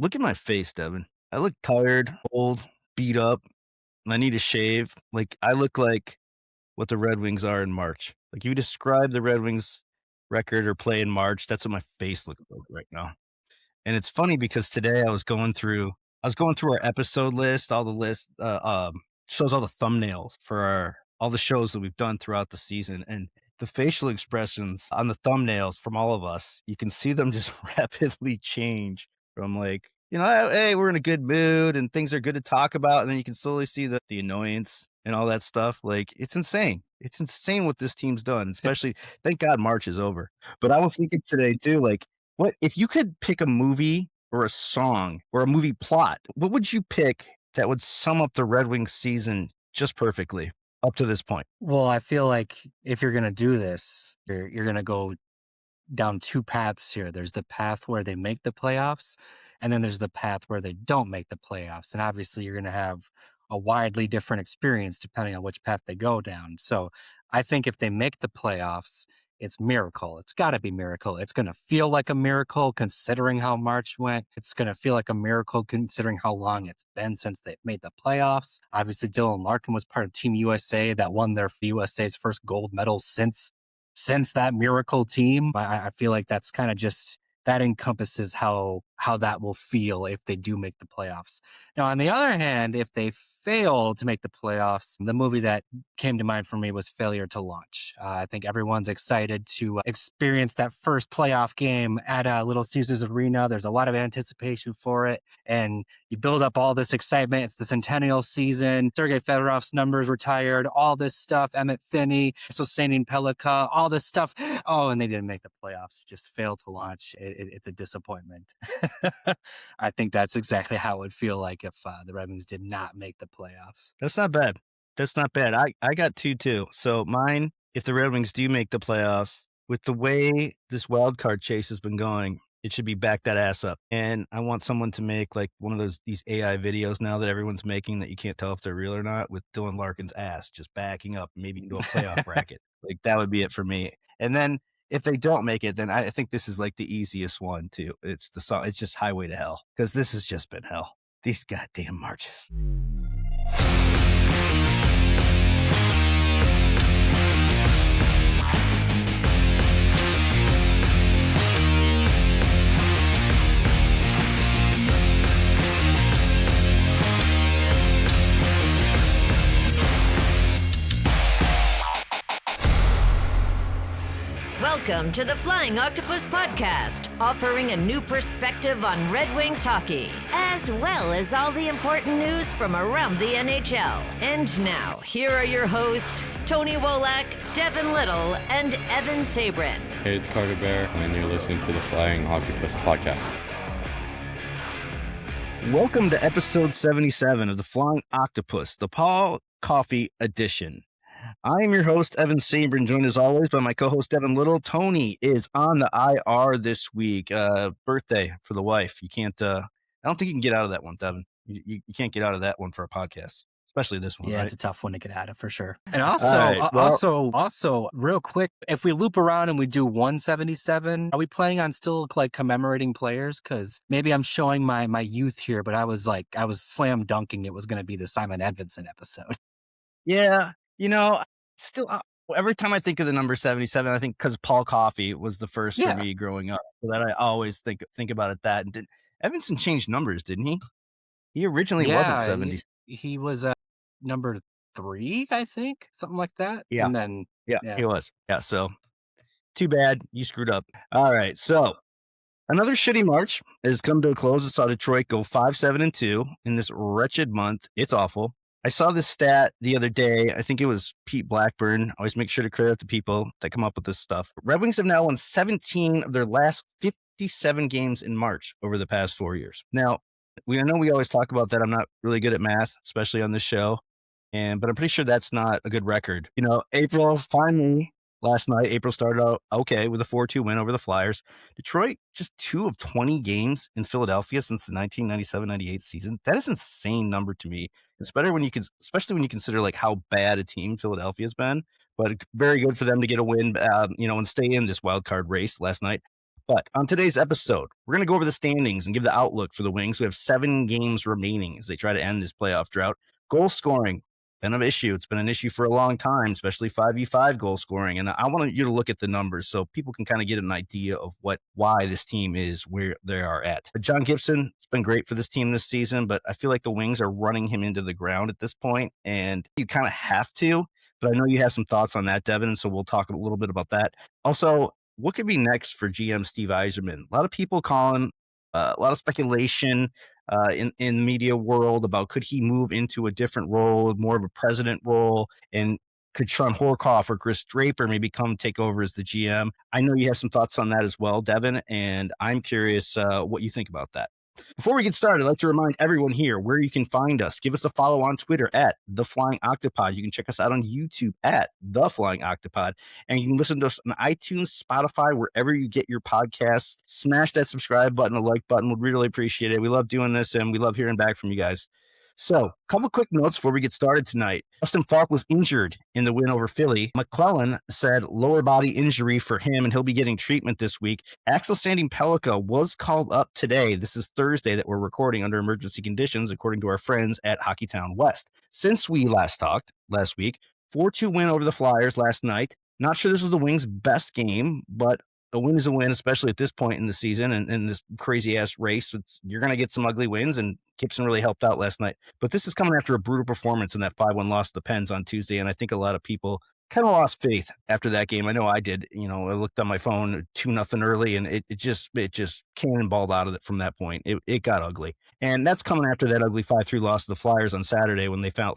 Look at my face, Devin. I look tired, old, beat up. I need to shave. Like, I look like what the Red Wings are in March. Like, you describe the Red Wings record or play in March, that's what my face looks like right now. And it's funny because today I was going through our episode list, all the list shows all the thumbnails for all the shows that we've done throughout the season, and the facial expressions on the thumbnails from all of us, you can see them just rapidly change from like, hey, we're in a good mood and things are good to talk about, and then you can slowly see the annoyance and all that stuff. Like, it's insane. It's insane what this team's done, especially thank God March is over. But I was thinking today too, like, what if you could pick a movie or a song or a movie plot, what would you pick that would sum up the Red Wings season just perfectly up to this point? Well, I feel like if you're going to do this, you're going to go down two paths here. There's the path where they make the playoffs, and then there's the path where they don't make the playoffs. And obviously, you're going to have a widely different experience depending on which path they go down. So I think if they make the playoffs, it's miracle. It's got to be miracle. It's going to feel like a miracle considering how March went. It's going to feel like a miracle considering how long it's been since they've made the playoffs. Obviously, Dylan Larkin was part of Team USA that won their USA's first gold medal since that miracle team. I feel like that's kind of just, that encompasses how that will feel if they do make the playoffs. Now, on the other hand, if they fail to make the playoffs, the movie that came to mind for me was Failure to Launch. I think everyone's excited to experience that first playoff game at Little Caesars Arena. There's a lot of anticipation for it, and you build up all this excitement. It's the centennial season. Sergei Fedorov's numbers retired, all this stuff. Emmett Finney, Sosanin Pelika, all this stuff. Oh, and they didn't make the playoffs. Just failed to launch. It's a disappointment. I think that's exactly how it would feel like if the Red Wings did not make the playoffs. That's not bad. I got two too. So mine, if the Red Wings do make the playoffs, with the way this wild card chase has been going, it should be back that ass up. And I want someone to make like one of these AI videos now that everyone's making that you can't tell if they're real or not, with Dylan Larkin's ass just backing up, maybe into a playoff bracket. Like, that would be it for me. And then if they don't make it, then I think this is like the easiest one too. It's the song. It's just Highway to Hell, because this has just been hell. These goddamn marches. Welcome to the Flying Octopus podcast, offering a new perspective on Red Wings hockey, as well as all the important news from around the NHL. And now, here are your hosts, Tony Wolak, Devin Little, and Evan Sabrin. Hey, it's Carter Bear, and you're listening to the Flying Octopus podcast. Welcome to episode 77 of the Flying Octopus, the Paul Coffee edition. I am your host, Evan Sabrin, joined as always by my co-host, Devin Little. Tony is on the IR this week. Birthday for the wife. You can't, I don't think you can get out of that one, Devin. You can't get out of that one for a podcast, especially this one. Yeah, right? It's a tough one to get out of for sure. And also, real quick, if we loop around and we do 177, are we planning on still like commemorating players? Because maybe I'm showing my youth here, but I was slam dunking it was going to be the Simon Edvinsson episode. Yeah. Still, every time I think of the number 77, I think because Paul Coffey was the first for me growing up, so that I always think about it that. And Edvinsson changed numbers, didn't he? He originally wasn't 70. He was number 3, I think, something like that. Yeah. And then he was. Yeah. So too bad you screwed up. All right. So another shitty March has come to a close. It saw Detroit go 5-7-2 in this wretched month. It's awful. I saw this stat the other day. I think it was Pete Blackburn. I always make sure to credit the people that come up with this stuff. Red Wings have now won 17 of their last 57 games in March over the past 4 years. Now, I know we always talk about that. I'm not really good at math, especially on this show, but I'm pretty sure that's not a good record. April finally. Last night, April started out okay with a 4-2 win over the Flyers. Detroit, just 2 of 20 games in Philadelphia since the 1997-98 season. That is an insane number to me. It's better especially when you consider like how bad a team Philadelphia has been. But very good for them to get a win, and stay in this wild card race last night. But on today's episode, we're going to go over the standings and give the outlook for the Wings, who have 7 games remaining as they try to end this playoff drought. Goal scoring, been an issue. It's been an issue for a long time, especially 5v5 goal scoring. And I want you to look at the numbers so people can kind of get an idea of why this team is where they are at. But John Gibson, it's been great for this team this season, but I feel like the Wings are running him into the ground at this point, and you kind of have to. But I know you have some thoughts on that, Devin, so we'll talk a little bit about that. Also, what could be next for GM Steve Yzerman? A lot of people calling, a lot of speculation in the media world about could he move into a different role, more of a president role, and could Sean Horkoff or Chris Draper maybe come take over as the GM? I know you have some thoughts on that as well, Devin, and I'm curious what you think about that. Before we get started, I'd like to remind everyone here where you can find us. Give us a follow on Twitter at The Flying Octopod. You can check us out on YouTube at The Flying Octopod. And you can listen to us on iTunes, Spotify, wherever you get your podcasts. Smash that subscribe button, a like button. We'd really appreciate it. We love doing this, and we love hearing back from you guys. So, a couple quick notes before we get started tonight. Justin Falk was injured in the win over Philly. McClellan said lower body injury for him, and he'll be getting treatment this week. Axel Standing Pellica was called up today. This is Thursday that we're recording under emergency conditions, according to our friends at Hockeytown West. Since we last talked last week, 4-2 win over the Flyers last night. Not sure this was the Wings' best game, but a win is a win, especially at this point in the season and in this crazy-ass race. You're going to get some ugly wins, and Gibson really helped out last night. But this is coming after a brutal performance in that 5-1 loss to the Pens on Tuesday, and I think a lot of people kind of lost faith after that game. I know I did. I looked on my phone 2-0 early, and it just cannonballed out of it from that point. It got ugly. And that's coming after that ugly 5-3 loss to the Flyers on Saturday when they fell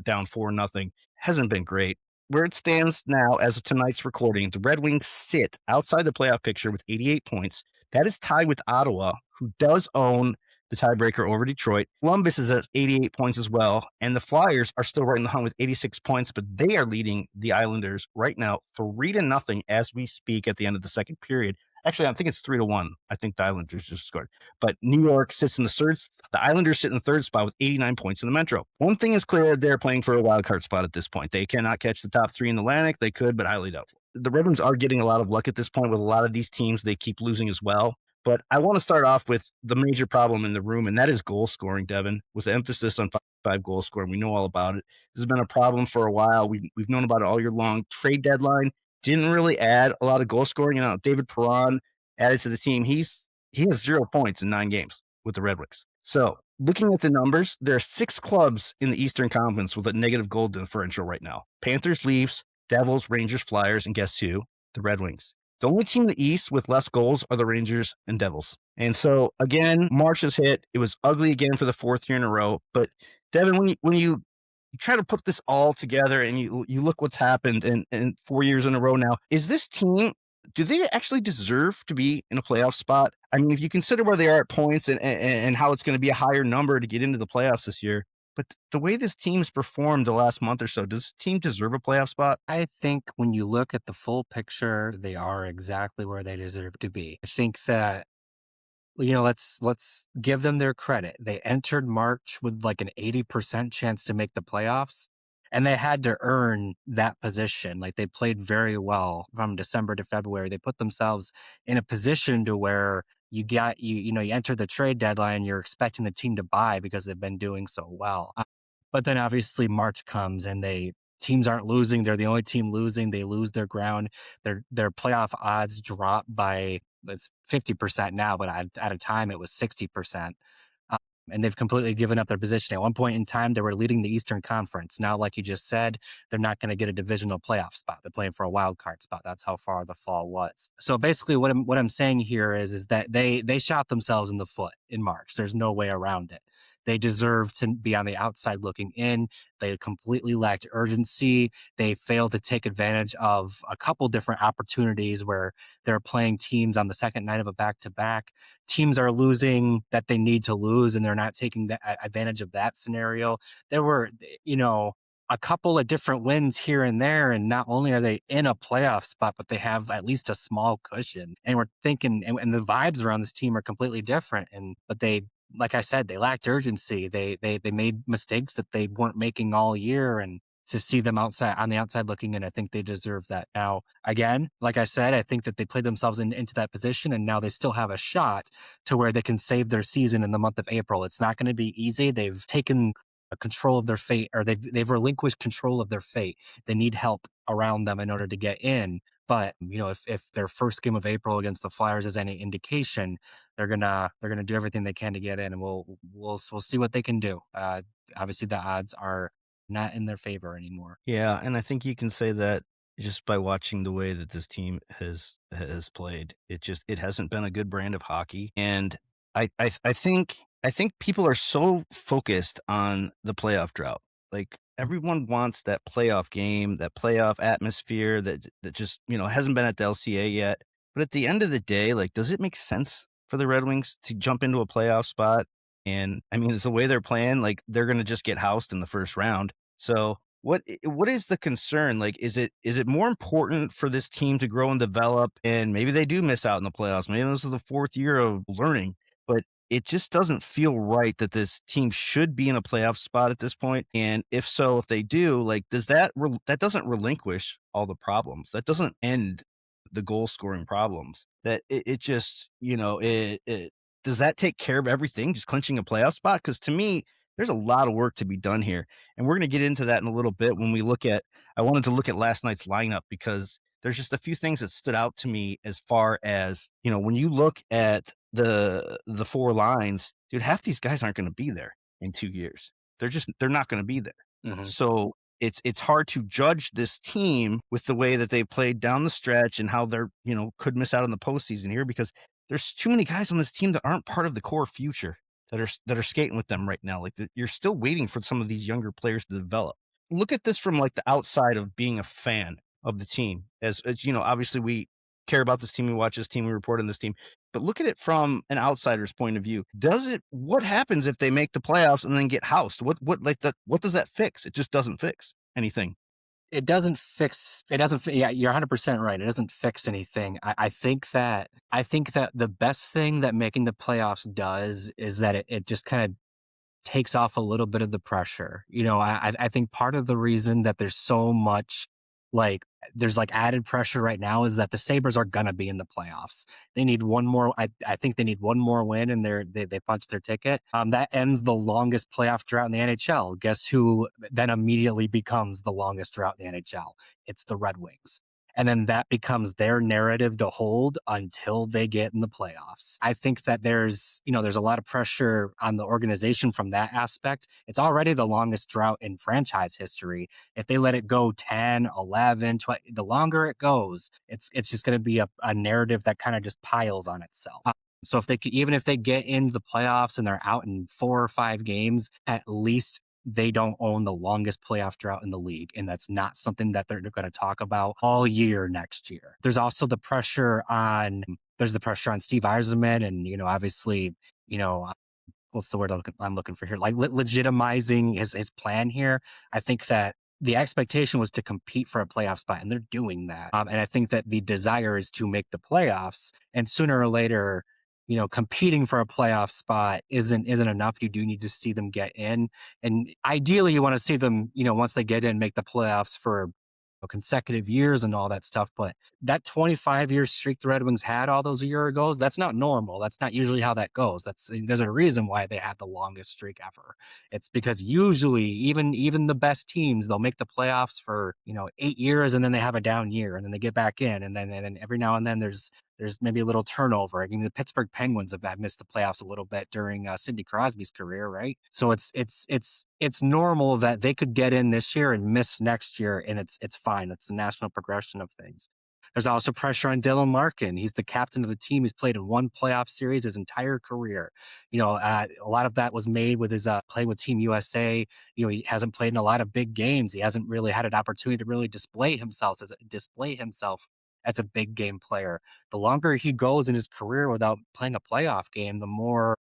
down 4-0. Hasn't been great. Where it stands now as of tonight's recording, the Red Wings sit outside the playoff picture with 88 points. That is tied with Ottawa, who does own the tiebreaker over Detroit. Columbus is at 88 points as well, and the Flyers are still right in the hunt with 86 points, but they are leading the Islanders right now 3-0 as we speak at the end of the second period. Actually, I think it's 3-1. I think the Islanders just scored. But New York sits in the third. The Islanders sit in the third spot with 89 points in the Metro. One thing is clear, they're playing for a wild card spot at this point. They cannot catch the top 3 in the Atlantic. They could, but highly doubtful. The Red Wings are getting a lot of luck at this point with a lot of these teams. They keep losing as well. But I want to start off with the major problem in the room, and that is goal scoring, Devin, with emphasis on 5 goal scoring. We know all about it. This has been a problem for a while. We've known about it all year long. Trade deadline didn't really add a lot of goal scoring. David Perron added to the team. He has 0 points in 9 games with the Red Wings. So looking at the numbers, there are 6 clubs in the Eastern Conference with a negative goal differential right now. Panthers, Leafs, Devils, Rangers, Flyers, and guess who? The Red Wings. The only team in the East with less goals are the Rangers and Devils. And so, again, March has hit. It was ugly again for the 4th year in a row. But, Devin, when you try to put this all together and you look what's happened in 4 years in a row now, is this team, do they actually deserve to be in a playoff spot? I mean, if you consider where they are at points and how it's going to be a higher number to get into the playoffs this year, but the way this team's performed the last month or so, does this team deserve a playoff spot? I think when you look at the full picture, they are exactly where they deserve to be. I think that, let's give them their credit. They entered March with like an 80% chance to make the playoffs, and they had to earn that position. Like, they played very well from December to February. They put themselves in a position to where you enter the trade deadline, you're expecting the team to buy because they've been doing so well. But then obviously March comes and teams aren't losing. They're the only team losing. They lose their ground. Their playoff odds drop by, it's 50% now, but at a time it was 60%. And they've completely given up their position. At one point in time, they were leading the Eastern Conference. Now, like you just said, they're not going to get a divisional playoff spot. They're playing for a wild card spot. That's how far the fall was. So basically what I'm saying here is that they shot themselves in the foot in March. There's no way around it. They deserve to be on the outside looking in. They completely lacked urgency. They failed to take advantage of a couple different opportunities where they're playing teams on the second night of a back-to-back. Teams are losing that they need to lose, and they're not taking advantage of that scenario. There were, a couple of different wins here and there, and not only are they in a playoff spot, but they have at least a small cushion. And we're thinking, and the vibes around this team are completely different. But they, like I said, they lacked urgency. They made mistakes that they weren't making all year, and to see them outside on the outside looking in. I think they deserve that. Now, again, like I said, I think that they played themselves into that position, and now they still have a shot to where they can save their season in the month of April. It's not going to be easy. They've taken control of their fate, or they've relinquished control of their fate. They need help around them in order to get in. But if their first game of April against the Flyers is any indication, they're gonna do everything they can to get in, and we'll see what they can do. Obviously, the odds are not in their favor anymore. Yeah, and I think you can say that just by watching the way that this team has played. It hasn't been a good brand of hockey, and I think people are so focused on the playoff drought. Like everyone wants that playoff game, that playoff atmosphere that just hasn't been at the LCA yet. But at the end of the day, like, does it make sense for the Red Wings to jump into a playoff spot? And I mean, it's the way they're playing. Like they're going to just get housed in the first round. So what is the concern? Like, is it more important for this team to grow and develop? And maybe they do miss out in the playoffs. Maybe this is the fourth year of learning, but it just doesn't feel right that this team should be in a playoff spot at this point. And if so, if they do, like, does that doesn't relinquish all the problems? That doesn't end the goal scoring problems. That it just, does that take care of everything? Just clinching a playoff spot? Because to me, there's a lot of work to be done here. And we're going to get into that in a little bit when we I wanted to look at last night's lineup because there's just a few things that stood out to me as far as, when you look at the four lines, dude, half these guys aren't going to be there in 2 years. They're not going to be there. Mm-hmm. So it's hard to judge this team with the way that they've played down the stretch and how they're, could miss out on the postseason here because there's too many guys on this team that aren't part of the core future that are skating with them right now. Like you're still waiting for some of these younger players to develop. Look at this from like the outside of being a fan of the team. As obviously we care about this team, we watch this team, we report on this team, but look at it from an outsider's point of view. What happens if they make the playoffs and then get housed? What does that fix? It just doesn't fix anything. It doesn't fix. Yeah, you're 100% right. It doesn't fix anything. I think that the best thing that making the playoffs does is that it just kind of takes off a little bit of the pressure. I think part of the reason that there's so much there's added pressure right now is that the Sabres are gonna be in the playoffs. They need one more. I think they need one more win, and they punched their ticket. That ends the longest playoff drought in the NHL. Guess who then immediately becomes the longest drought in the NHL? It's the Red Wings. And then that becomes their narrative to hold until they get in the playoffs. I think that there's a lot of pressure on the organization from that aspect. It's already the longest drought in franchise history. If they let it go 10, 11, 20, the longer it goes, it's just going to be a narrative that kind of just piles on itself. So even if they get into the playoffs and they're out in 4 or 5 games, at least they don't own the longest playoff drought in the league. And that's not something that they're going to talk about all year next year. There's also the pressure on Steve Yzerman and, obviously, what's the word I'm looking for here? Like legitimizing his plan here. I think that the expectation was to compete for a playoff spot, and they're doing that. And I think that the desire is to make the playoffs, and sooner or later, competing for a playoff spot isn't enough. You do need to see them get in. And ideally you want to see them, once they get in, make the playoffs for consecutive years and all that stuff. But that 25-year streak the Red Wings had all those years ago, that's not normal. That's not usually how that goes. There's a reason why they had the longest streak ever. It's because usually even the best teams, they'll make the playoffs for, 8 years and then they have a down year and then they get back in. And then every now and then there's maybe a little turnover. I mean, the Pittsburgh Penguins have missed the playoffs a little bit during Sidney Crosby's career, right? So it's normal that they could get in this year and miss next year, and it's fine. It's the national progression of things. There's also pressure on Dylan Larkin. He's the captain of the team. He's played in one playoff series his entire career. A lot of that was made with his play with Team USA. He hasn't played in a lot of big games. He hasn't really had an opportunity to really display himself as a big game player. The longer he goes in his career without playing a playoff game, the more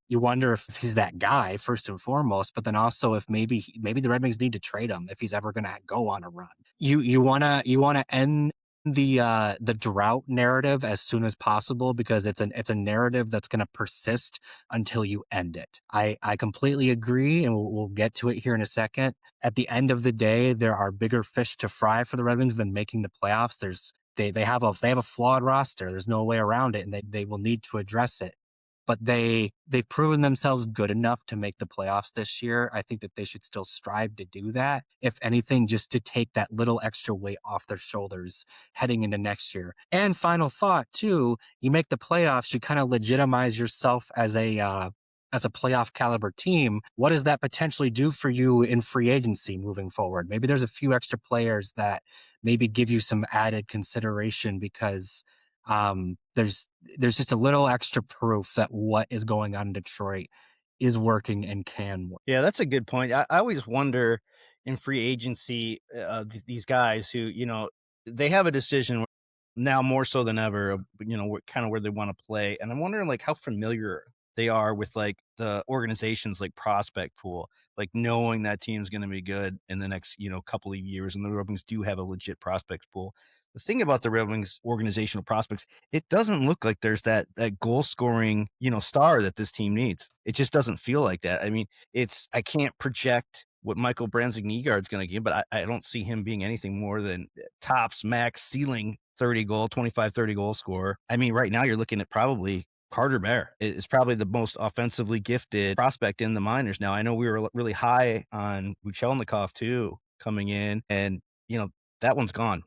you wonder if he's that guy first and foremost, but then also if maybe the Red Wings need to trade him if he's ever going to go on a run. You want to end the drought narrative as soon as possible, because it's a narrative that's going to persist until you end it. I completely agree, and we'll get to it here in a second. At the end of the day, there are bigger fish to fry for the Red Wings than making the playoffs. They have a flawed roster. There's no way around it, and they will need to address it. But they've proven themselves good enough to make the playoffs this year. I think that they should still strive to do that. If anything, just to take that little extra weight off their shoulders heading into next year. And final thought too, you make the playoffs, you kind of legitimize yourself as a playoff caliber team. What does that potentially do for you in free agency moving forward? Maybe there's a few extra players that maybe give you some added consideration, because there's just a little extra proof that what is going on in Detroit is working and can work. Yeah, that's a good point. I always wonder in free agency, these guys who, they have a decision now more so than ever of, kind of where they want to play. And I'm wondering like how familiar they are with like the organization's like prospect pool, like knowing that team's going to be good in the next, couple of years. And the Red Wings do have a legit prospects pool. The thing about the Red Wings organizational prospects, it doesn't look like there's that goal scoring, star that this team needs. It just doesn't feel like that. I mean, I can't project what Michael Branzig-Nygaard's going to give, but I don't see him being anything more than tops, max, ceiling 25, 30 goal scorer. I mean, right now you're looking at probably Carter Bear is probably the most offensively gifted prospect in the minors. Now, I know we were really high on Buchelnikov too coming in, and, that one's gone.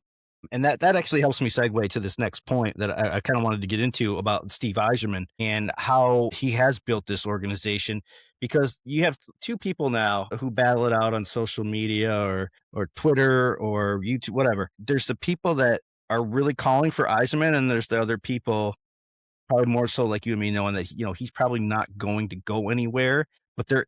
And that actually helps me segue to this next point that I kind of wanted to get into about Steve Yzerman and how he has built this organization, because you have two people now who battle it out on social media or Twitter or YouTube, whatever. There's the people that are really calling for Yzerman, and there's the other people probably more so like you and me, knowing that, he's probably not going to go anywhere. But there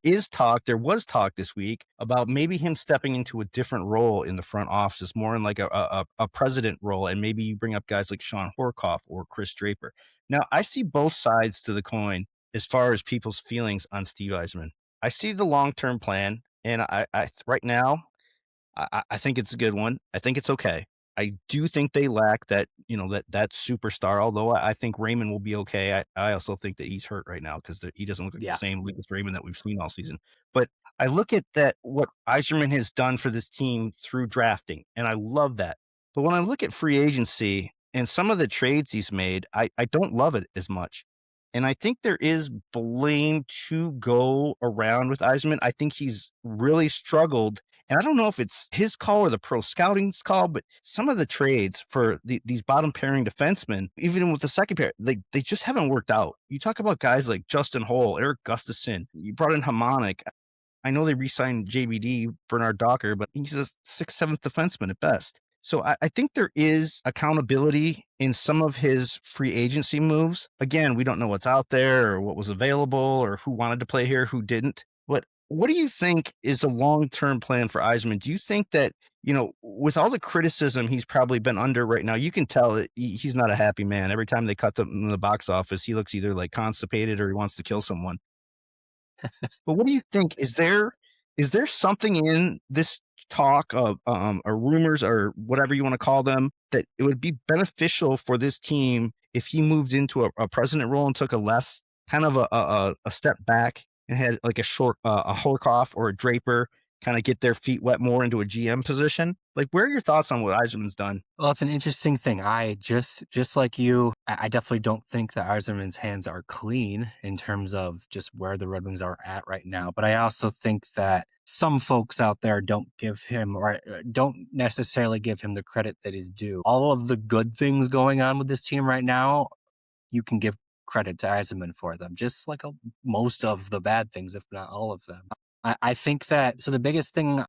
was talk this week about maybe him stepping into a different role in the front office, more in like a president role. And maybe you bring up guys like Sean Horkoff or Chris Draper. Now, I see both sides to the coin as far as people's feelings on Steve Yzerman. I see the long-term plan. And I right now, I think it's a good one. I think it's okay. I do think they lack that, that superstar, although I think Raymond will be okay. I also think that he's hurt right now because he doesn't look like the same Lucas Raymond that we've seen all season. But I look at that, what Yzerman has done for this team through drafting, and I love that. But when I look at free agency and some of the trades he's made, I don't love it as much. And I think there is blame to go around with Yzerman. I think he's really struggled. And I don't know if it's his call or the pro scouting's call, but some of the trades for these bottom pairing defensemen, even with the second pair, they just haven't worked out. You talk about guys like Justin Holl, Eric Gustafson. You brought in Hamonic. I know they re-signed JBD, Bernard Docker, but he's a 6th, 7th defenseman at best. So I think there is accountability in some of his free agency moves. Again, we don't know what's out there or what was available or who wanted to play here, who didn't. But what do you think is a long-term plan for Yzerman? Do you think that, with all the criticism he's probably been under right now, you can tell that he's not a happy man. Every time they cut him in the box office, he looks either like constipated or he wants to kill someone. But what do you think? Is there something in this talk of or rumors or whatever you want to call them that it would be beneficial for this team if he moved into a president role and took a less kind of a step back and had like a Horkoff or a Draper kind of get their feet wet more into a GM position? Like, where are your thoughts on what Yzerman's done? Well, it's an interesting thing. I just like you, I definitely don't think that Yzerman's hands are clean in terms of just where the Red Wings are at right now. But I also think that some folks out there don't necessarily give him the credit that is due. All of the good things going on with this team right now, you can give credit to Yzerman for them, just like most of the bad things, if not all of them. I think that, so the biggest thing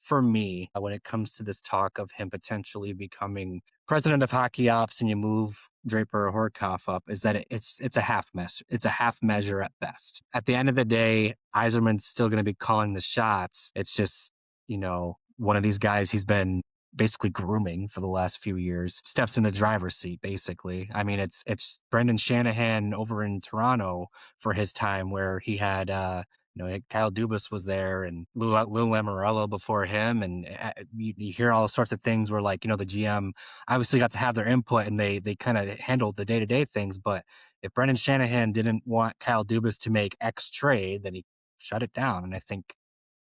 for me when it comes to this talk of him potentially becoming president of hockey ops and you move Draper or Horkoff up is that it's a half mess. It's a half measure at best. At the end of the day, Yzerman's still going to be calling the shots. It's just, one of these guys he's been basically grooming for the last few years steps in the driver's seat, basically. I mean, it's Brendan Shanahan over in Toronto for his time where he had, Kyle Dubas was there and Lou Lamoriello before him. And you hear all sorts of things where, like, the GM obviously got to have their input and they kind of handled the day-to-day things. But if Brendan Shanahan didn't want Kyle Dubas to make X trade, then he shut it down. And I think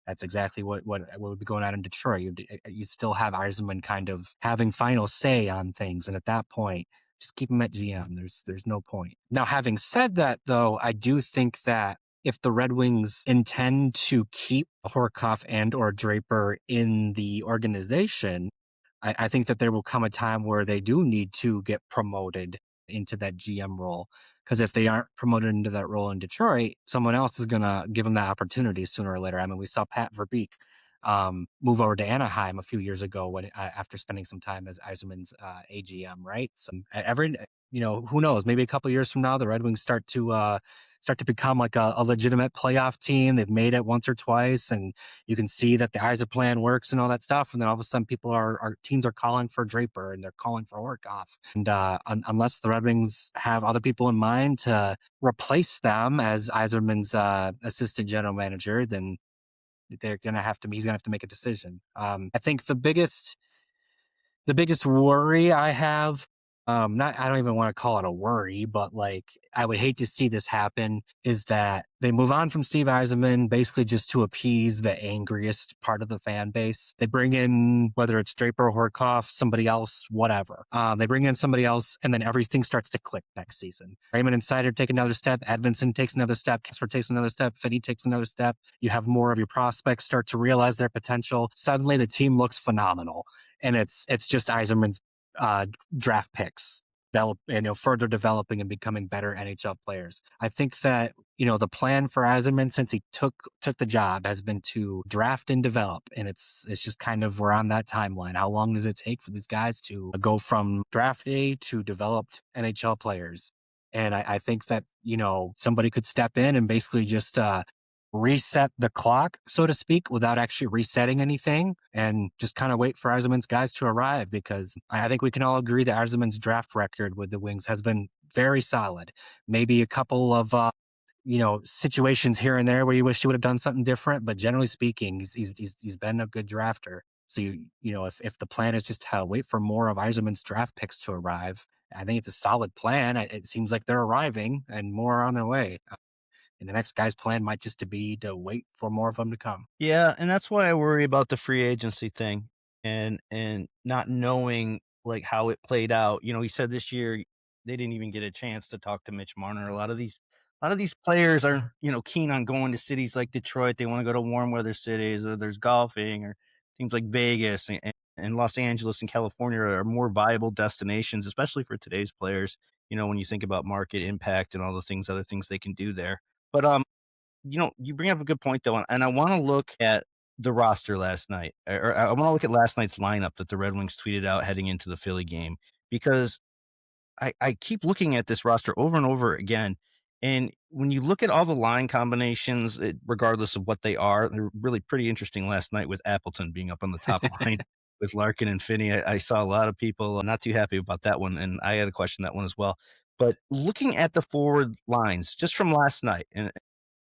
that's exactly what would be going on in Detroit. You still have Yzerman kind of having final say on things. And at that point, just keep him at GM. There's no point. Now, having said that, though, I do think that if the Red Wings intend to keep Horkoff and or Draper in the organization, I think that there will come a time where they do need to get promoted into that GM role. Because if they aren't promoted into that role in Detroit, someone else is going to give them that opportunity sooner or later. I mean, we saw Pat Verbeek move over to Anaheim a few years ago after spending some time as Yzerman's AGM, right? So who knows? Maybe a couple of years from now, the Red Wings start to become like a legitimate playoff team. They've made it once or twice, and you can see that the Yzer plan works and all that stuff. And then all of a sudden, our teams are calling for Draper and they're calling for Horkoff. And unless the Red Wings have other people in mind to replace them as Yzerman's assistant general manager, then he's gonna have to make a decision. I think the biggest worry I have, I don't even want to call it a worry, but like I would hate to see this happen, is that they move on from Steve Yzerman basically just to appease the angriest part of the fan base. They bring in, whether it's Draper or Horkoff, somebody else, whatever. They bring in somebody else, and then everything starts to click next season. Raymond and Seider take another step. Edvinsson takes another step. Kasper takes another step. Finney takes another step. You have more of your prospects start to realize their potential. Suddenly, the team looks phenomenal. And it's just Yzerman's draft picks further developing and becoming better NHL players. I think that the plan for Yzerman since he took the job has been to draft and develop, and it's just kind of, we're on that timeline. How long does it take for these guys to go from draft day to developed NHL players? And I think that somebody could step in and basically just reset the clock, so to speak, without actually resetting anything, and just kind of wait for Yzerman's guys to arrive, because I think we can all agree that Yzerman's draft record with the Wings has been very solid. Maybe a couple of situations here and there where you wish he would have done something different, but generally speaking, he's been a good drafter. So if the plan is just to wait for more of Yzerman's draft picks to arrive, I think it's a solid plan. It seems like they're arriving and more are on their way. And the next guy's plan might just be to wait for more of them to come. Yeah, and that's why I worry about the free agency thing and not knowing like how it played out. He said this year they didn't even get a chance to talk to Mitch Marner. A lot of these players are, keen on going to cities like Detroit. They want to go to warm weather cities, or there's golfing, or teams like Vegas and Los Angeles and California are more viable destinations, especially for today's players. When you think about market impact and all the other things they can do there. But you bring up a good point though, and I want to look at the roster last night, or I want to look at last night's lineup that the Red Wings tweeted out heading into the Philly game, because I keep looking at this roster over and over again. And when you look at all the line combinations, regardless of what they are, they're really pretty interesting last night, with Appleton being up on the top line with Larkin and Finney. I saw a lot of people not too happy about that one, and I had to question that one as well. But looking at the forward lines just from last night, and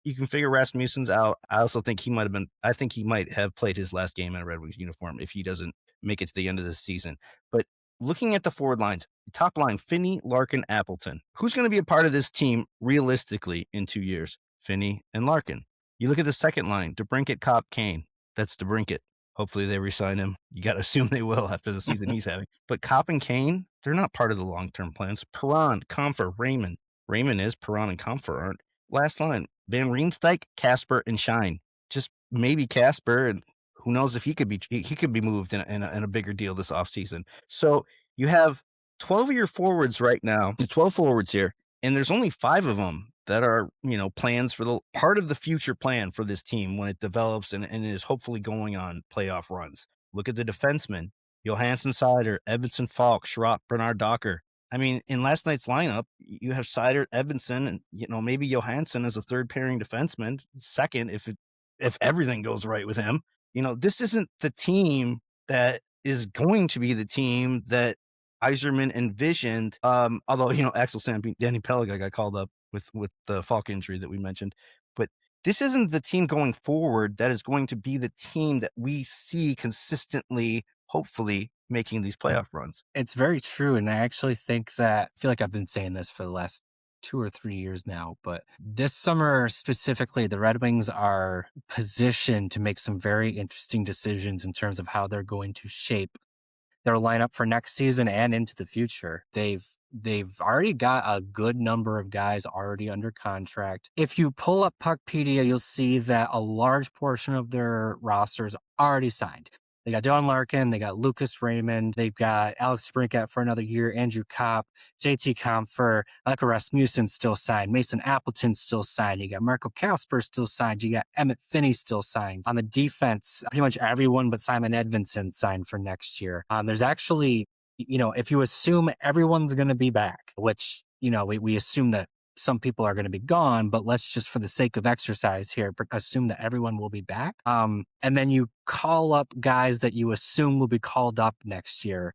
you can figure Rasmussen's out. I also think he might have played his last game in a Red Wings uniform if he doesn't make it to the end of the season. But looking at the forward lines, top line, Finney, Larkin, Appleton. Who's going to be a part of this team realistically in 2 years? Finney and Larkin. You look at the second line, DeBrincat, Kopp, Kane. That's DeBrincat. Hopefully they re-sign him. You got to assume they will after the season he's having. But Kopp and Kane, they're not part of the long-term plans. Perron, Comfer, Raymond. Raymond is, Perron and Comfer aren't. Last line, Van Riemsdyk, Kasper, and Schein. Just maybe Kasper, and who knows if he could be moved in a bigger deal this offseason. So you have 12 of your forwards right now, 12 forwards here, and there's only 5 of them that are, plans for the part of the future plan for this team when it develops and is hopefully going on playoff runs. Look at the defensemen: Johansson, Seider, Edvinsson, Falk, Schropp, Bernard Docker. I mean, in last night's lineup, you have Seider, Edvinsson, and maybe Johansson as a third pairing defenseman, second if everything goes right with him. This isn't the team that is going to be the team that Yzerman envisioned. Although Axel Sand, Danny Pelliga got called up with the Falk injury that we mentioned, but this isn't the team going forward that is going to be the team that we see consistently, hopefully, making these playoff runs. It's very true. And I actually think that, I feel like I've been saying this for the last 2 or 3 years now, but this summer specifically, the Red Wings are positioned to make some very interesting decisions in terms of how they're going to shape their lineup for next season and into the future. They've already got a good number of guys already under contract. If you pull up Puckpedia, you'll see that a large portion of their rosters already signed. They got Dylan Larkin, they got Lucas Raymond, they've got Alex Brinkat for another year, Andrew Kopp, JT Compher, Michael Rasmussen still signed, Mason Appleton still signed, you got Marco Kasper still signed, you got Emmett Finney still signed. On the defense, pretty much everyone but Simon Edvinsson signed for next year. There's actually, if you assume everyone's going to be back, which, we assume that some people are going to be gone, but let's just, for the sake of exercise here, assume that everyone will be back. And then you call up guys that you assume will be called up next year.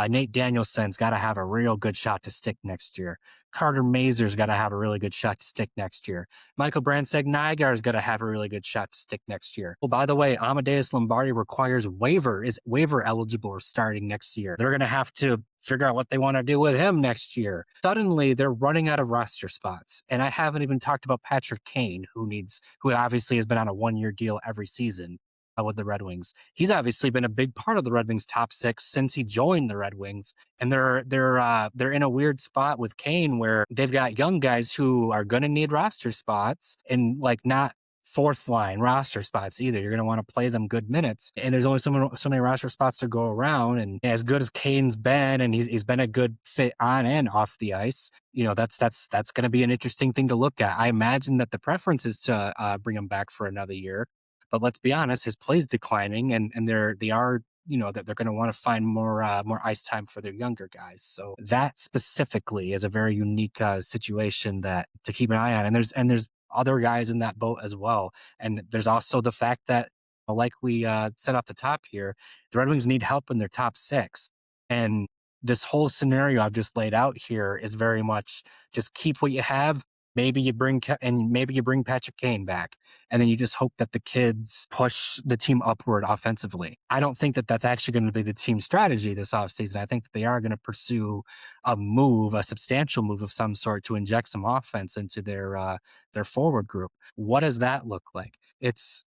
Nate Danielson's got to have a real good shot to stick next year. Carter Mazur's got to have a really good shot to stick next year. Michael Brandsegg-Nygaard's got to have a really good shot to stick next year. Well, by the way, Amadeus Lombardi is waiver eligible or starting next year. They're going to have to figure out what they want to do with him next year. Suddenly, they're running out of roster spots. And I haven't even talked about Patrick Kane, who obviously has been on a 1-year deal every season with the Red Wings. He's obviously been a big part of the Red Wings top 6 since he joined the Red Wings. And they're in a weird spot with Kane where they've got young guys who are going to need roster spots, and not fourth line roster spots either. You're going to want to play them good minutes. And there's only so many roster spots to go around. And as good as Kane's been, and he's been a good fit on and off the ice, that's going to be an interesting thing to look at. I imagine that the preference is to bring him back for another year. But let's be honest, his play's declining, and they're going to want to find more ice time for their younger guys. So that specifically is a very unique situation that to keep an eye on. And there's other guys in that boat as well. And there's also the fact that, like we said off the top here, the Red Wings need help in their top 6. And this whole scenario I've just laid out here is very much just keep what you have. Maybe you bring Patrick Kane back, and then you just hope that the kids push the team upward offensively. I don't think that that's actually going to be the team strategy this offseason. I think that they are going to pursue a substantial move of some sort to inject some offense into their forward group. What does that look like? It's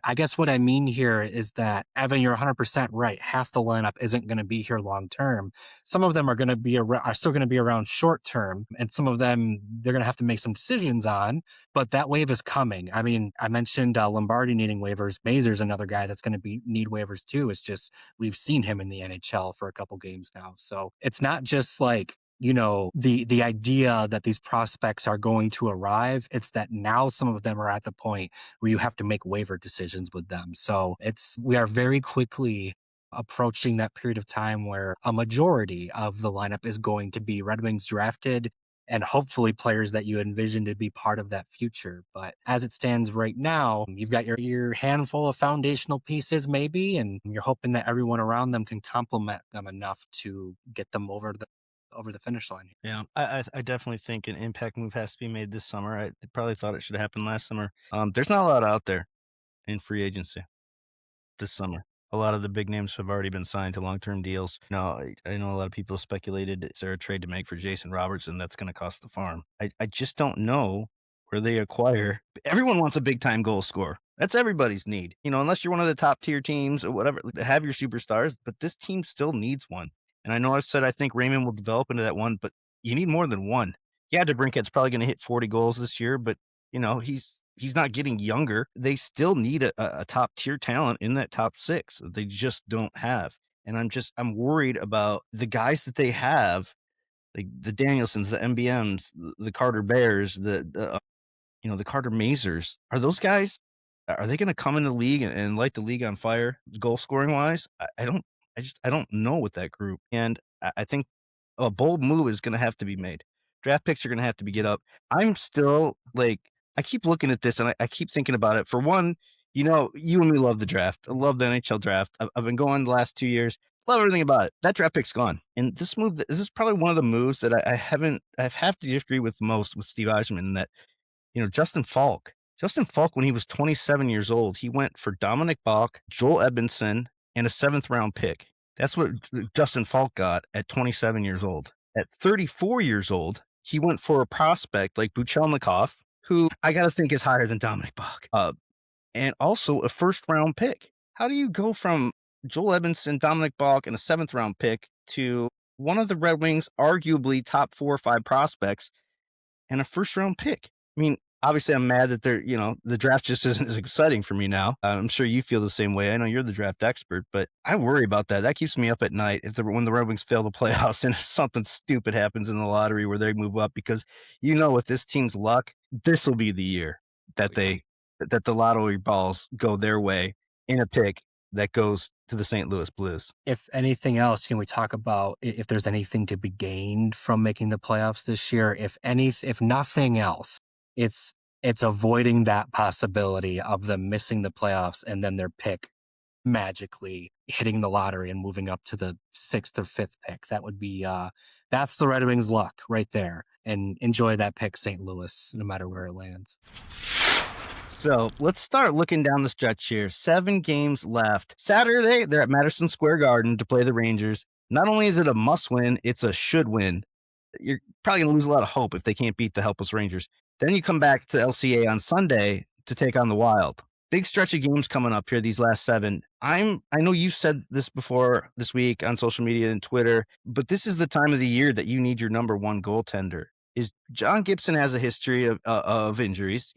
I guess what I mean here is that, Evan, you're 100% right. Half the lineup isn't going to be here long term. Some of them are still going to be around short term, and some of them they're going to have to make some decisions on. But that wave is coming. I mean, I mentioned Lombardi needing waivers. Mazur's another guy that's going to need waivers too. It's just we've seen him in the NHL for a couple games now, so it's not just like, the idea that these prospects are going to arrive. It's that now some of them are at the point where you have to make waiver decisions with them. So we are very quickly approaching that period of time where a majority of the lineup is going to be Red Wings drafted and hopefully players that you envision to be part of that future. But as it stands right now, you've got your handful of foundational pieces maybe, and you're hoping that everyone around them can complement them enough to get them over the finish line. Yeah, I definitely think an impact move has to be made this summer. I probably thought it should have happened last summer. There's not a lot out there in free agency this summer. A lot of the big names have already been signed to long-term deals. Now, I know a lot of people speculated, is there a trade to make for Jason Robertson that's going to cost the farm? I just don't know where they acquire. Everyone wants a big-time goal scorer. That's everybody's need. Unless you're one of the top-tier teams or whatever, have your superstars, but this team still needs one. And I know I said I think Raymond will develop into that one, but you need more than one. Yeah, DeBrincat's probably going to hit 40 goals this year, but he's not getting younger. They still need a top tier talent in that top 6 that they just don't have. And I'm worried about the guys that they have, like the Danielsons, the MBMs, the Carter Bears, the Carter Mazurs. Are those guys? Are they going to come in the league and light the league on fire, goal scoring wise? I don't know with that group. And I think a bold move is going to have to be made. Draft picks are going to have to be get up. I'm still I keep looking at this and I keep thinking about it. For one, you and me love the draft. I love the NHL draft. I've been going the last 2 years. Love everything about it. That draft pick's gone. And this is probably one of the moves that I have to disagree with most with Steve Yzerman, that, Justin Falk Justin Falk, when he was 27 years old, he went for Dominic Bach, Joel Edmondson, and a 7th-round pick. That's what Justin Falk got at 27 years old. At 34 years old, he went for a prospect like Buchelnikov, who I got to think is higher than Dominic Bach, and also a 1st-round pick. How do you go from Joel Edmondson, Dominic Bach, and a 7th-round pick to one of the Red Wings' arguably top 4 or 5 prospects and a 1st-round pick? I mean, obviously, I'm mad that the draft just isn't as exciting for me now. I'm sure you feel the same way. I know you're the draft expert, but I worry about that. That keeps me up at night when the Red Wings fail the playoffs and something stupid happens in the lottery where they move up, because with this team's luck, this will be the year that the lottery balls go their way in a pick that goes to the St. Louis Blues. If anything else, we talk about if there's anything to be gained from making the playoffs this year. If nothing else, it's avoiding that possibility of them missing the playoffs and then their pick magically hitting the lottery and moving up to the 6th or 5th pick. That would be that's the Red Wings' luck right there. And enjoy that pick, St. Louis, no matter where it lands. So let's start looking down the stretch here. 7 games left. Saturday, they're at Madison Square Garden to play the Rangers. Not only is it a must win, it's a should win. You're probably going to lose a lot of hope if they can't beat the helpless Rangers. Then you come back to LCA on Sunday to take on the Wild. Big stretch of games coming up here, these last 7. I know you said this before this week on social media and Twitter, but this is the time of the year that you need your number 1 goaltender. John Gibson has a history of injuries.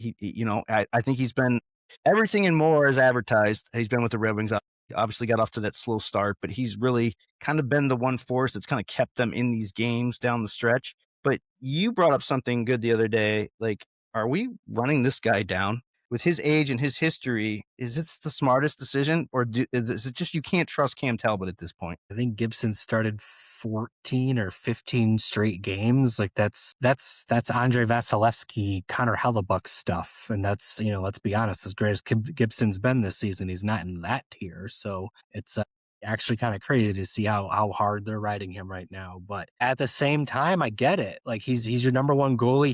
I think he's been everything and more as advertised. He's been with the Red Wings. Obviously got off to that slow start, but he's really kind of been the one force that's kind of kept them in these games down the stretch. But you brought up something good the other day. Like, are we running this guy down? With his age and his history, is it the smartest decision, or is it just you can't trust Cam Talbot at this point? I think Gibson started 14 or 15 straight games. Like that's Andre Vasilevsky, Connor Hellebuck stuff, and that's let's be honest, as great as Gibson's been this season, he's not in that tier. So it's actually kind of crazy to see how hard they're riding him right now. But at the same time, I get it. Like he's your number 1 goalie.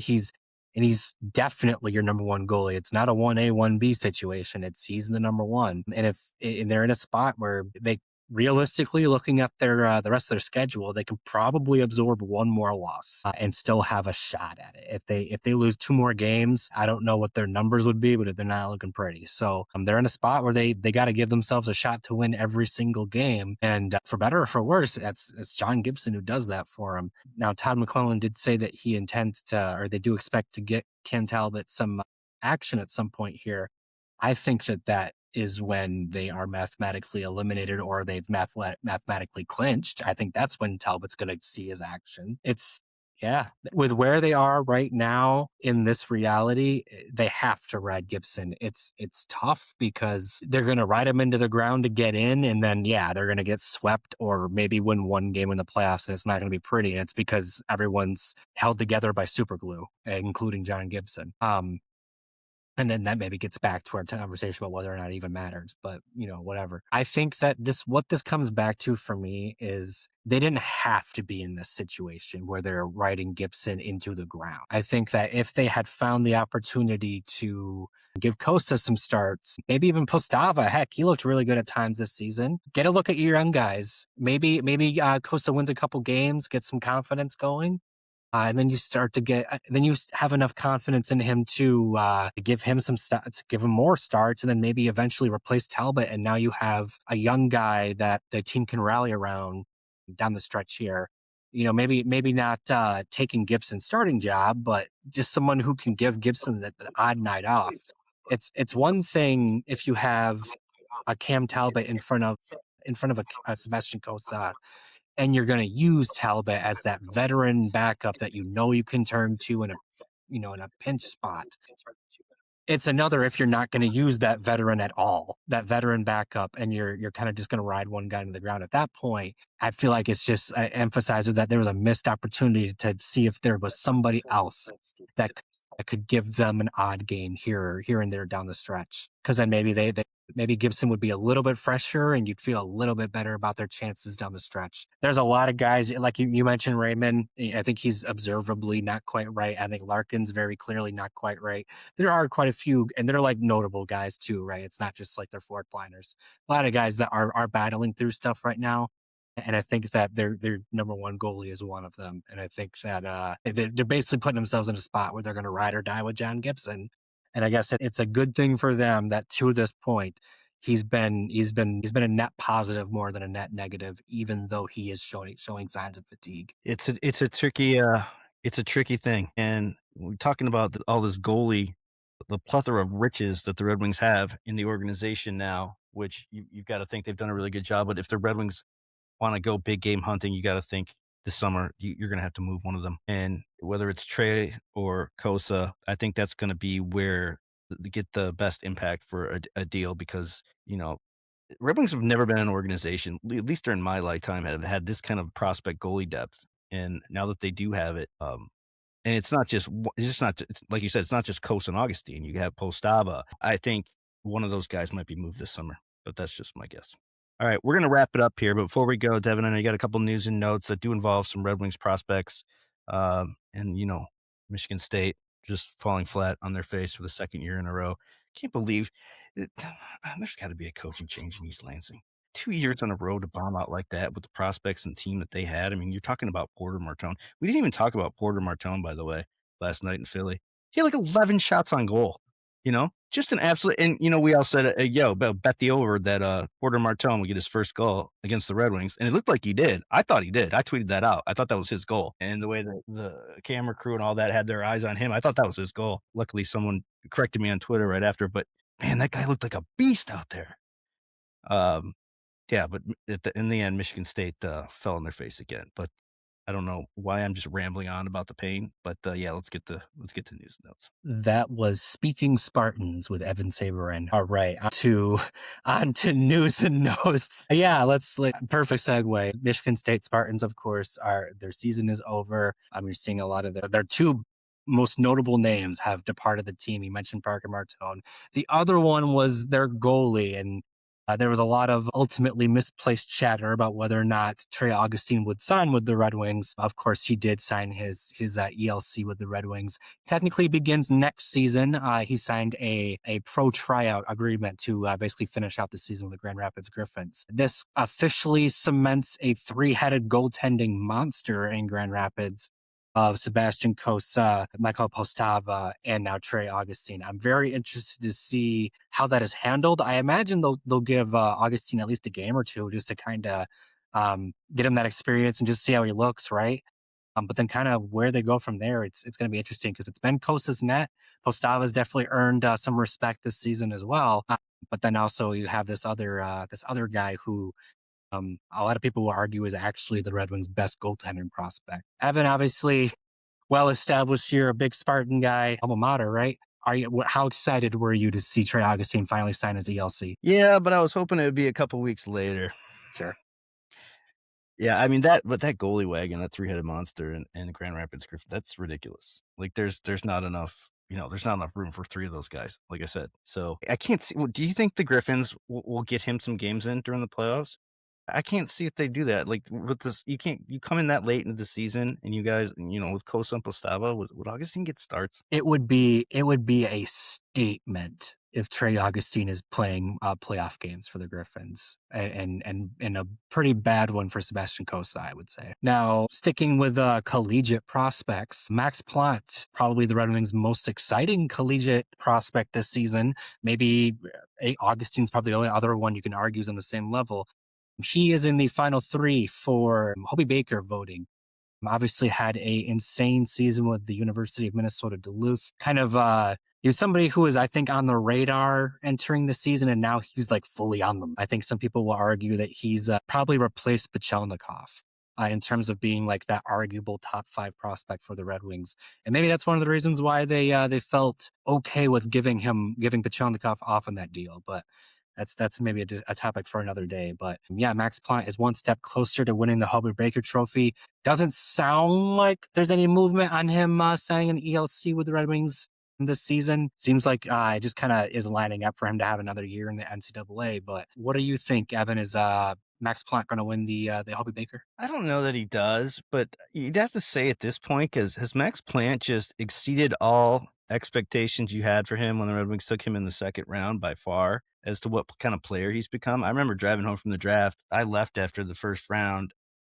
He's definitely your number 1 goalie. It's not a 1A, 1B situation. He's the number 1. And they're in a spot where they realistically, looking at their the rest of their schedule, they can probably absorb 1 more loss and still have a shot at it. If they lose 2 more games, I don't know what their numbers would be, but they're not looking pretty. So they're in a spot where they got to give themselves a shot to win every single game. And for better or for worse, it's John Gibson who does that for them. Now, Todd McClellan did say that he intends to, or they do expect to get Cam Talbot some action at some point here. I think that is when they are mathematically eliminated or they've mathematically clinched. I think that's when Talbot's going to see his action. With where they are right now in this reality, they have to ride Gibson. It's tough because they're going to ride him into the ground to get in, and then they're going to get swept or maybe win 1 game in the playoffs, and it's not going to be pretty. And it's because everyone's held together by super glue, including John Gibson. And then that maybe gets back to our conversation about whether or not it even matters, but whatever. I think that what this comes back to for me is they didn't have to be in this situation where they're riding Gibson into the ground. I think that if they had found the opportunity to give Costa some starts, maybe even Postava, heck, he looked really good at times this season. Get a look at your young guys. Maybe Costa wins a couple games, get some confidence going. And then you then you have enough confidence in him to give him to give him more starts, and then maybe eventually replace Talbot. And now you have a young guy that the team can rally around down the stretch here. Maybe not taking Gibson's starting job, but just someone who can give Gibson the odd night off. It's one thing if you have a Cam Talbot in front of a Sebastian Cossa, and you're going to use Talbot as that veteran backup that you can turn to in a pinch spot. It's another if you're not going to use that veteran at all, that veteran backup, and you're kind of just going to ride one guy to the ground. At that point, I feel like it's just emphasized that there was a missed opportunity to see if there was somebody else that could that could give them an odd game here and there down the stretch. Because then maybe maybe Gibson would be a little bit fresher and you'd feel a little bit better about their chances down the stretch. There's a lot of guys, like you mentioned Raymond. I think he's observably not quite right. I think Larkin's very clearly not quite right. There are quite a few, and they're like notable guys too, right? It's not just like their fourth liners. A lot of guys that are battling through stuff right now. And I think that their number one goalie is one of them. And I think that they're basically putting themselves in a spot where they're going to ride or die with John Gibson. And I guess it's a good thing for them that to this point, he's been a net positive more than a net negative, even though he is showing signs of fatigue. It's a tricky thing. And we're talking about all this goalie, the plethora of riches that the Red Wings have in the organization now, which you've got to think they've done a really good job. But if the Red Wings want to go big game hunting, you got to think this summer you're going to have to move one of them. And whether it's Trey or Kosa, I think that's going to be where they get the best impact for a deal, because, Red Wings have never been an organization, at least during my lifetime, have had this kind of prospect goalie depth. And now that they do have it, and it's not just like you said, it's not just Kosa and Augustine. You have Postava. I think one of those guys might be moved this summer, but that's just my guess. All right, we're going to wrap it up here. But before we go, Devin, I know you got a couple news and notes that do involve some Red Wings prospects. And, Michigan State just falling flat on their face for the second year in a row. Can't believe it. There's got to be a coaching change in East Lansing. 2 years in a row to bomb out like that with the prospects and team that they had. I mean, you're talking about Porter Martone. We didn't even talk about Porter Martone, by the way, last night in Philly. He had like 11 shots on goal. Just an absolute. And, we all said, bet the over that Porter Martone would get his first goal against the Red Wings. And it looked like he did. I thought he did. I tweeted that out. I thought that was his goal. And the way that the camera crew and all that had their eyes on him, I thought that was his goal. Luckily, someone corrected me on Twitter right after. But, man, that guy looked like a beast out there. Yeah, but in the end, Michigan State fell on their face again. But I don't know why I'm just rambling on about the pain, but let's get to news and notes. That was Speaking Spartans with Evan Saberin. All right, on to news and notes. Yeah, perfect segue. Michigan State Spartans, of course, their season is over. You're seeing a lot of their two most notable names have departed the team. You mentioned Parker Martone. The other one was their goalie, and there was a lot of ultimately misplaced chatter about whether or not Trey Augustine would sign with the Red Wings. Of course, he did sign his ELC with the Red Wings. Technically begins next season. He signed a pro tryout agreement to basically finish out the season with the Grand Rapids Griffins. This officially cements a three-headed goaltending monster in Grand Rapids of Sebastian Kosa, Michael Postava, and now Trey Augustine. I'm very interested to see how that is handled. I imagine they'll give Augustine at least a game or two just to kind of get him that experience and just see how he looks, right? But then kind of where they go from there, it's going to be interesting because it's been Kosa's net. Postava's definitely earned some respect this season as well. But then also you have this other guy who a lot of people will argue is actually the Red Wings' best goaltending prospect. Evan, obviously, well-established here, a big Spartan guy, alma mater, right? How excited were you to see Trey Augustine finally sign his ELC? Yeah, but I was hoping it would be a couple weeks later. Sure. Yeah, I mean that goalie wagon, that three-headed monster and Grand Rapids Griffin, that's ridiculous. Like there's not enough. There's not enough room for three of those guys, like I said. So I can't see. Well, do you think the Griffins will get him some games in during the playoffs? I can't see if they do that. Like with this, you come in that late into the season, and you guys, with Kosa and Postava, would Augustine get starts? It would be a statement if Trey Augustine is playing playoff games for the Griffins, and a pretty bad one for Sebastian Kosa, I would say. Now, sticking with collegiate prospects, Max Plante, probably the Red Wings' most exciting collegiate prospect this season. Maybe Augustine's probably the only other one you can argue is on the same level. He is in the final three for Hobie Baker voting. Obviously had a insane season with the University of Minnesota Duluth. Kind of, he was somebody who was, I think, on the radar entering the season, and now he's like fully on them. I think some people will argue that he's probably replaced Pachelnikov in terms of being like that arguable top 5 prospect for the Red Wings. And maybe that's one of the reasons why they felt okay with giving Pachelnikov off on that deal. But That's maybe a topic for another day. But yeah, Max Plante is one step closer to winning the Hobey Baker Trophy. Doesn't sound like there's any movement on him signing an ELC with the Red Wings this season. Seems like it just kind of is lining up for him to have another year in the NCAA. But what do you think, Evan? Is Max Plante going to win the Hobey Baker? I don't know that he does, but you'd have to say at this point, because has Max Plante just exceeded all expectations you had for him when the Red Wings took him in the second round by far as to what kind of player he's become? I remember driving home from the draft. I left after the first round.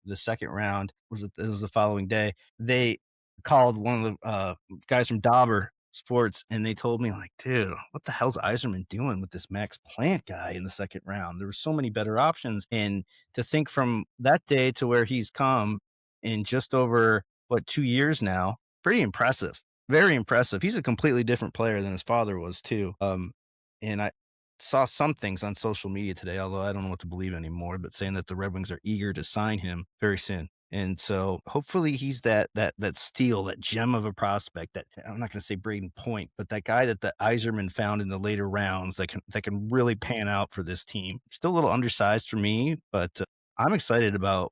The second round it was the following day. They called one of the guys from Dauber Sports, and they told me, like, dude, what the hell's Yzerman doing with this Max Plante guy in the second round? There were so many better options. And to think from that day to where he's come in just over, 2 years now, pretty impressive. Very impressive. He's a completely different player than his father was, too. And I saw some things on social media today, although I don't know what to believe anymore, but saying that the Red Wings are eager to sign him very soon. And so hopefully he's that steal, that gem of a prospect, that I'm not going to say Braden Point, but that guy that the Yzerman found in the later rounds that can really pan out for this team. Still a little undersized for me, but I'm excited about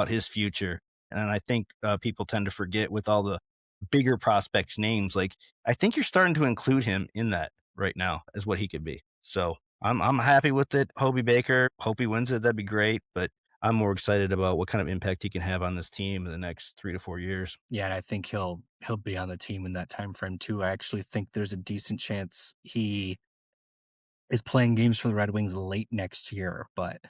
his future. And I think people tend to forget with all the bigger prospects names. Like, I think you're starting to include him in that right now as what he could be. So I'm happy with it. Hobey Baker, hope he wins it. That'd be great. But I'm more excited about what kind of impact he can have on this team in the next 3 to 4 years. Yeah, and I think he'll be on the team in that time frame too. I actually think there's a decent chance he is playing games for the Red Wings late next year, but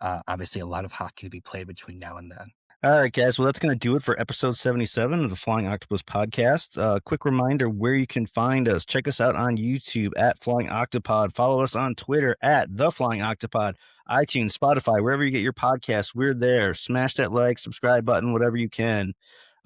obviously a lot of hockey to be played between now and then. All right, guys. Well, that's going to do it for episode 77 of the Flying Octopus podcast. Quick reminder where you can find us. Check us out on YouTube at Flying Octopod. Follow us on Twitter at The Flying Octopod, iTunes, Spotify, wherever you get your podcasts. We're there. Smash that like, subscribe button, whatever you can.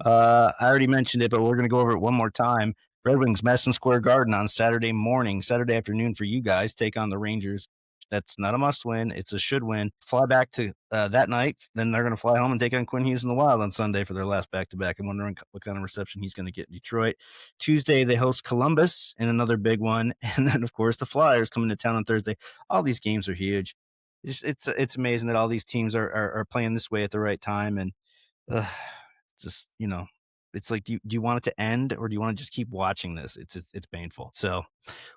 I already mentioned it, but we're going to go over it one more time. Red Wings, Madison Square Garden on Saturday afternoon for you guys. Take on the Rangers. That's not a must win. It's a should win. Fly back to that night. Then they're going to fly home and take on Quinn Hughes in the Wild on Sunday for their last back-to-back. I'm wondering what kind of reception he's going to get in Detroit. Tuesday, they host Columbus in another big one. And then, of course, the Flyers coming to town on Thursday. All these games are huge. It's amazing that all these teams are playing this way at the right time. And just, it's like, do you want it to end, or do you want to just keep watching this? It's painful. So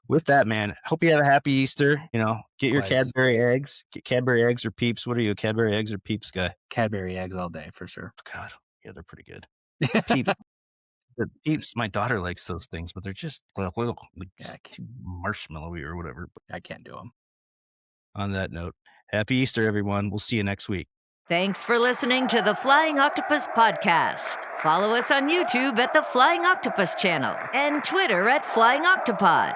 with that, man, hope you have a happy Easter. Get your Cadbury eggs. Get Cadbury eggs or Peeps. What are you, a Cadbury eggs or Peeps guy? Cadbury eggs all day for sure. God, yeah, they're pretty good. Peeps. The Peeps, my daughter likes those things, but they're just too marshmallowy or whatever. I can't do them. On that note, happy Easter, everyone. We'll see you next week. Thanks for listening to the Flying Octopus podcast. Follow us on YouTube at the Flying Octopus channel and Twitter at Flying Octopod.